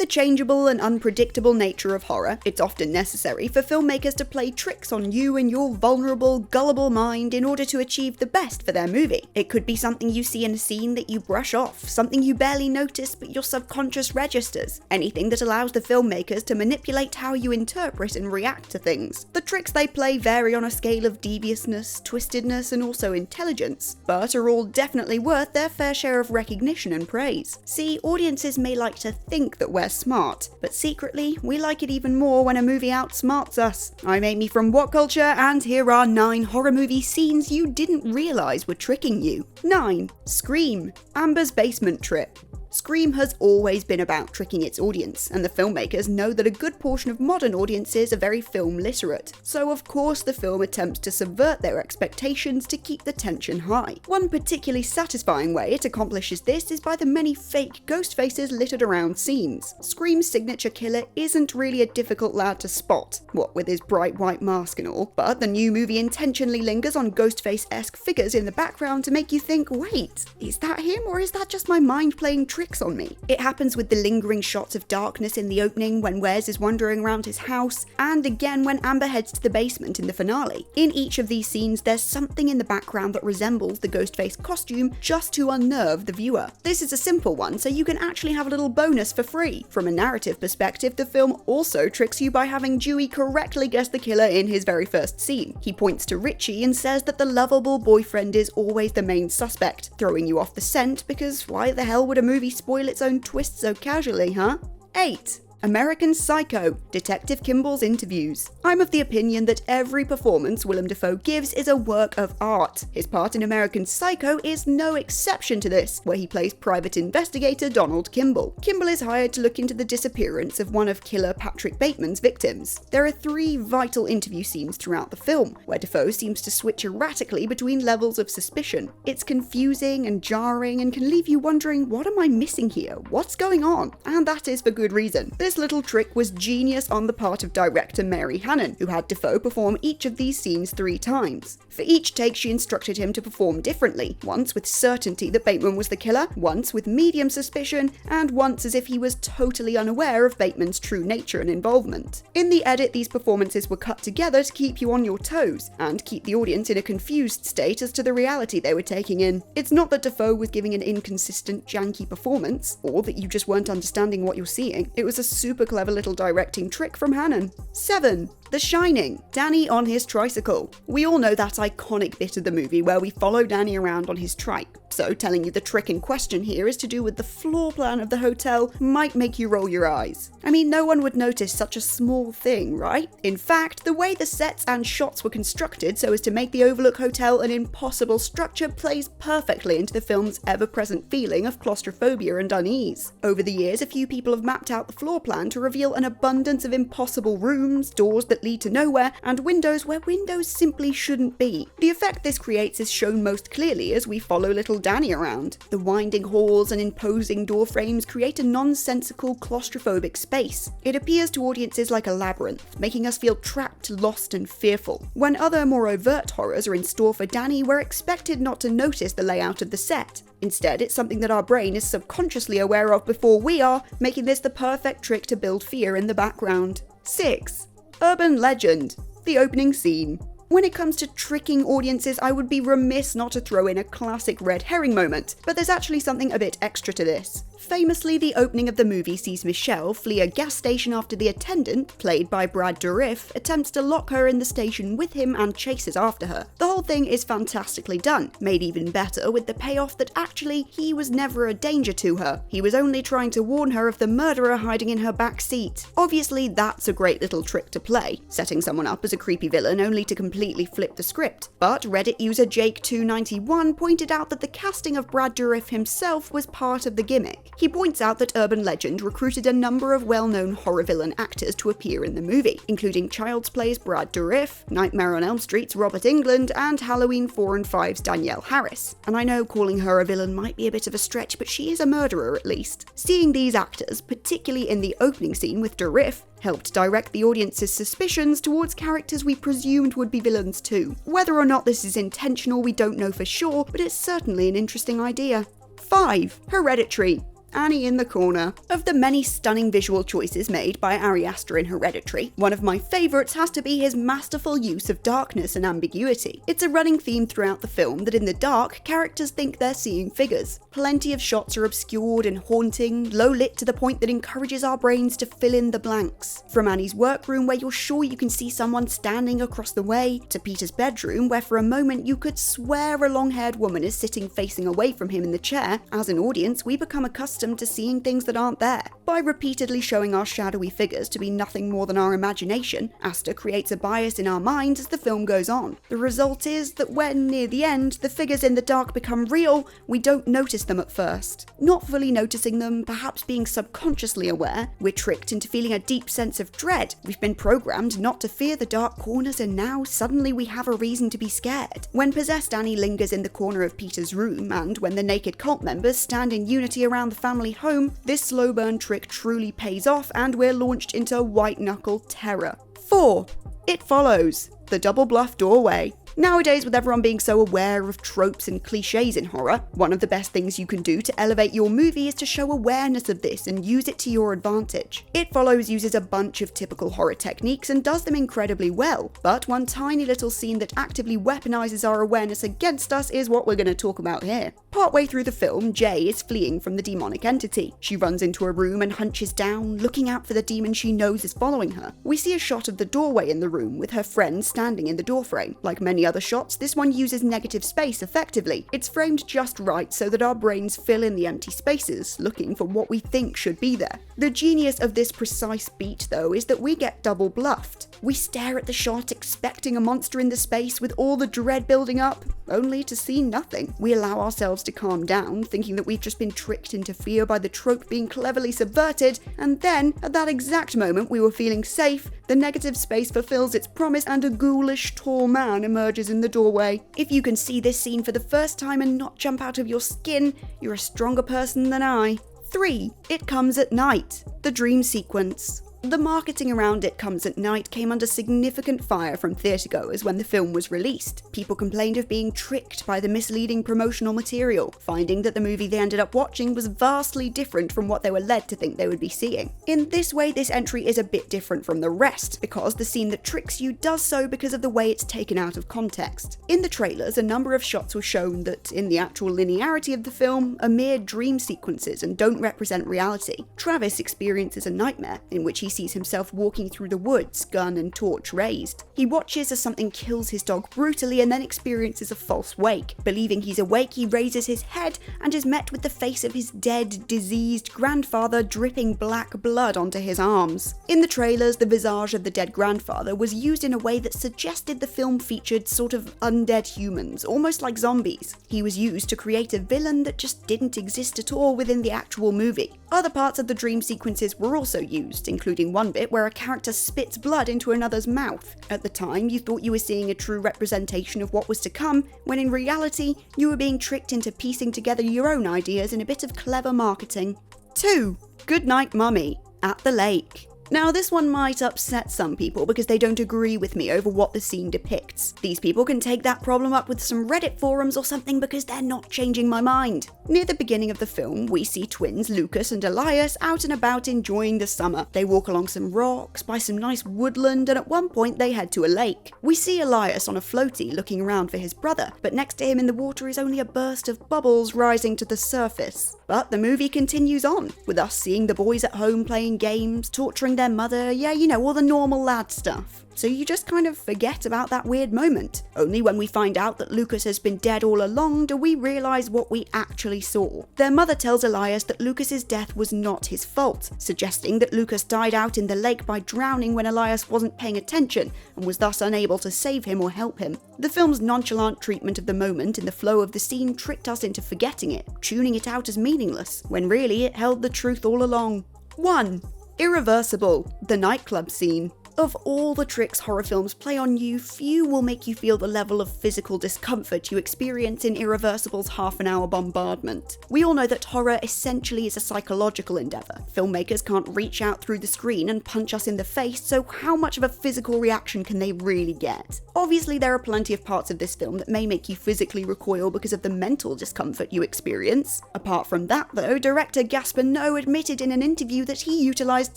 changeable and unpredictable nature of horror, it's often necessary for filmmakers to play tricks on you and your vulnerable, gullible mind in order to achieve the best for their movie. It could be something you see in a scene that you brush off, something you barely notice but your subconscious registers, anything that allows the filmmakers to manipulate how you interpret and react to things. The tricks they play vary on a scale of deviousness, twistedness, and also intelligence, but are all definitely worth their fair share of recognition and praise. See, audiences may like to think that we're smart, but secretly, we like it even more when a movie outsmarts us. I'm Amy from What Culture, and here are 9 horror movie scenes you didn't realise were tricking you. 9. Scream. Amber's basement trip. Scream has always been about tricking its audience, and the filmmakers know that a good portion of modern audiences are very film literate, so of course the film attempts to subvert their expectations to keep the tension high. One particularly satisfying way it accomplishes this is by the many fake ghost faces littered around scenes. Scream's signature killer isn't really a difficult lad to spot, what with his bright white mask and all, but the new movie intentionally lingers on Ghostface-esque figures in the background to make you think, wait, is that him or is that just my mind playing tricks on me? It happens with the lingering shots of darkness in the opening when Wes is wandering around his house, and again when Amber heads to the basement in the finale. In each of these scenes, there's something in the background that resembles the Ghostface costume just to unnerve the viewer. This is a simple one, so you can actually have a little bonus for free. From a narrative perspective, the film also tricks you by having Dewey correctly guess the killer in his very first scene. He points to Richie and says that the lovable boyfriend is always the main suspect, throwing you off the scent because why the hell would a movie spoil its own twist so casually, huh? 8. American Psycho. Detective Kimball's interviews. I'm of the opinion that every performance Willem Dafoe gives is a work of art. His part in American Psycho is no exception to this, where he plays private investigator Donald Kimball. Kimball is hired to look into the disappearance of one of killer Patrick Bateman's victims. There are 3 vital interview scenes throughout the film, where Dafoe seems to switch erratically between levels of suspicion. It's confusing and jarring and can leave you wondering, what am I missing here? What's going on? And that is for good reason. This little trick was genius on the part of director Mary Hannon, who had Dafoe perform each of these scenes 3 times. For each take, she instructed him to perform differently, once with certainty that Bateman was the killer, once with medium suspicion, and once as if he was totally unaware of Bateman's true nature and involvement. In the edit, these performances were cut together to keep you on your toes, and keep the audience in a confused state as to the reality they were taking in. It's not that Dafoe was giving an inconsistent, janky performance, or that you just weren't understanding what you're seeing. It was a super clever little directing trick from Hannon. 7. The Shining. Danny on his tricycle. We all know that iconic bit of the movie where we follow Danny around on his trike. So telling you the trick in question here is to do with the floor plan of the hotel might make you roll your eyes. I mean, no one would notice such a small thing, right? In fact, the way the sets and shots were constructed so as to make the Overlook Hotel an impossible structure plays perfectly into the film's ever-present feeling of claustrophobia and unease. Over the years, a few people have mapped out the floor plan to reveal an abundance of impossible rooms, doors that lead to nowhere, and windows where windows simply shouldn't be. The effect this creates is shown most clearly as we follow little Danny around. The winding halls and imposing door frames create a nonsensical, claustrophobic space. It appears to audiences like a labyrinth, making us feel trapped, lost, and fearful. When other, more overt horrors are in store for Danny, we're expected not to notice the layout of the set. Instead, it's something that our brain is subconsciously aware of before we are, making this the perfect trick to build fear in the background. 6. Urban Legend. The opening scene. When it comes to tricking audiences, I would be remiss not to throw in a classic red herring moment, but there's actually something a bit extra to this. Famously, the opening of the movie sees Michelle flee a gas station after the attendant, played by Brad Dourif, attempts to lock her in the station with him and chases after her. The whole thing is fantastically done, made even better with the payoff that actually he was never a danger to her. He was only trying to warn her of the murderer hiding in her back seat. Obviously, that's a great little trick to play, setting someone up as a creepy villain only to completely flip the script. But Reddit user Jake291 pointed out that the casting of Brad Dourif himself was part of the gimmick. He points out that Urban Legend recruited a number of well-known horror villain actors to appear in the movie, including Child's Play's Brad Dourif, Nightmare on Elm Street's Robert Englund, and Halloween 4 and 5's Danielle Harris. And I know calling her a villain might be a bit of a stretch, but she is a murderer at least. Seeing these actors, particularly in the opening scene with Dourif, helped direct the audience's suspicions towards characters we presumed would be villains too. Whether or not this is intentional, we don't know for sure, but it's certainly an interesting idea. 5. Hereditary. Annie in the corner. Of the many stunning visual choices made by Ari Aster in Hereditary, one of my favourites has to be his masterful use of darkness and ambiguity. It's a running theme throughout the film that in the dark, characters think they're seeing figures. Plenty of shots are obscured and haunting, low lit to the point that encourages our brains to fill in the blanks. From Annie's workroom where you're sure you can see someone standing across the way, to Peter's bedroom where for a moment you could swear a long-haired woman is sitting facing away from him in the chair, as an audience we become accustomed to seeing things that aren't there. By repeatedly showing our shadowy figures to be nothing more than our imagination, Aster creates a bias in our minds as the film goes on. The result is that when, near the end, the figures in the dark become real, we don't notice them at first. Not fully noticing them, perhaps being subconsciously aware, we're tricked into feeling a deep sense of dread. We've been programmed not to fear the dark corners and now suddenly we have a reason to be scared. When possessed Annie lingers in the corner of Peter's room, and when the naked cult members stand in unity around the family home, this slow burn trick truly pays off and we're launched into white-knuckle terror. 4. It follows. The double bluff doorway. Nowadays, with everyone being so aware of tropes and cliches in horror, one of the best things you can do to elevate your movie is to show awareness of this and use it to your advantage. It Follows uses a bunch of typical horror techniques and does them incredibly well, but one tiny little scene that actively weaponizes our awareness against us is what we're going to talk about here. Partway through the film, Jay is fleeing from the demonic entity. She runs into a room and hunches down, looking out for the demon she knows is following her. We see a shot of the doorway in the room with her friend standing in the doorframe. Like many other shots, this one uses negative space effectively. It's framed just right so that our brains fill in the empty spaces, looking for what we think should be there. The genius of this precise beat, though, is that we get double bluffed. We stare at the shot expecting a monster in the space with all the dread building up, only to see nothing. We allow ourselves to calm down, thinking that we've just been tricked into fear by the trope being cleverly subverted, and then, at that exact moment we were feeling safe, the negative space fulfills its promise and a ghoulish, tall man emerges in the doorway. If you can see this scene for the first time and not jump out of your skin, you're a stronger person than I. 3. It Comes at Night. The dream sequence. The marketing around It Comes at Night came under significant fire from theatregoers when the film was released. People complained of being tricked by the misleading promotional material, finding that the movie they ended up watching was vastly different from what they were led to think they would be seeing. In this way, this entry is a bit different from the rest, because the scene that tricks you does so because of the way it's taken out of context. In the trailers, a number of shots were shown that, in the actual linearity of the film, are mere dream sequences and don't represent reality. Travis experiences a nightmare in which he sees himself walking through the woods, gun and torch raised. He watches as something kills his dog brutally and then experiences a false wake. Believing he's awake, he raises his head and is met with the face of his dead, diseased grandfather dripping black blood onto his arms. In the trailers, the visage of the dead grandfather was used in a way that suggested the film featured sort of undead humans, almost like zombies. He was used to create a villain that just didn't exist at all within the actual movie. Other parts of the dream sequences were also used, including one bit where a character spits blood into another's mouth. At the time, you thought you were seeing a true representation of what was to come, when in reality, you were being tricked into piecing together your own ideas in a bit of clever marketing. 2. Goodnight Mummy. At the Lake. Now, this one might upset some people because they don't agree with me over what the scene depicts. These people can take that problem up with some Reddit forums or something because they're not changing my mind. Near the beginning of the film, we see twins Lucas and Elias out and about enjoying the summer. They walk along some rocks, by some nice woodland, and at one point they head to a lake. We see Elias on a floaty looking around for his brother, but next to him in the water is only a burst of bubbles rising to the surface. But the movie continues on, with us seeing the boys at home playing games, torturing their mother, yeah, you know, all the normal lad stuff. So you just kind of forget about that weird moment. Only when we find out that Lucas has been dead all along do we realise what we actually saw. Their mother tells Elias that Lucas's death was not his fault, suggesting that Lucas died out in the lake by drowning when Elias wasn't paying attention and was thus unable to save him or help him. The film's nonchalant treatment of the moment in the flow of the scene tricked us into forgetting it, tuning it out as meaningless, when really it held the truth all along. 1. Irreversible. The nightclub scene. Of all the tricks horror films play on you, few will make you feel the level of physical discomfort you experience in Irreversible's half-an-hour bombardment. We all know that horror essentially is a psychological endeavour. Filmmakers can't reach out through the screen and punch us in the face, so how much of a physical reaction can they really get? Obviously, there are plenty of parts of this film that may make you physically recoil because of the mental discomfort you experience. Apart from that though, director Gaspar Noé admitted in an interview that he utilised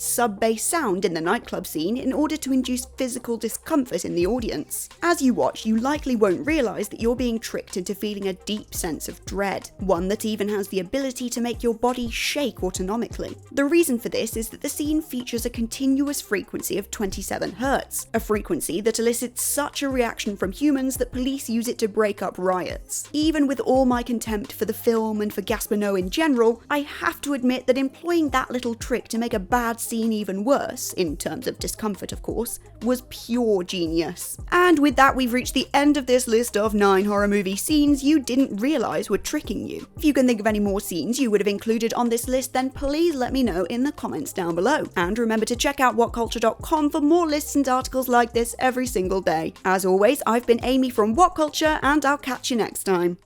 sub-bass sound in the nightclub scene in order to induce physical discomfort in the audience. As you watch, you likely won't realise that you're being tricked into feeling a deep sense of dread, one that even has the ability to make your body shake autonomically. The reason for this is that the scene features a continuous frequency of 27 Hz, a frequency that elicits such a reaction from humans that police use it to break up riots. Even with all my contempt for the film and for Gaspar Noé in general, I have to admit that employing that little trick to make a bad scene even worse, in terms of discomfort of course, was pure genius. And with that, we've reached the end of this list of 9 horror movie scenes you didn't realise were tricking you. If you can think of any more scenes you would have included on this list, then please let me know in the comments down below. And remember to check out whatculture.com for more lists and articles like this every single day. As always, I've been Amy from What Culture, and I'll catch you next time.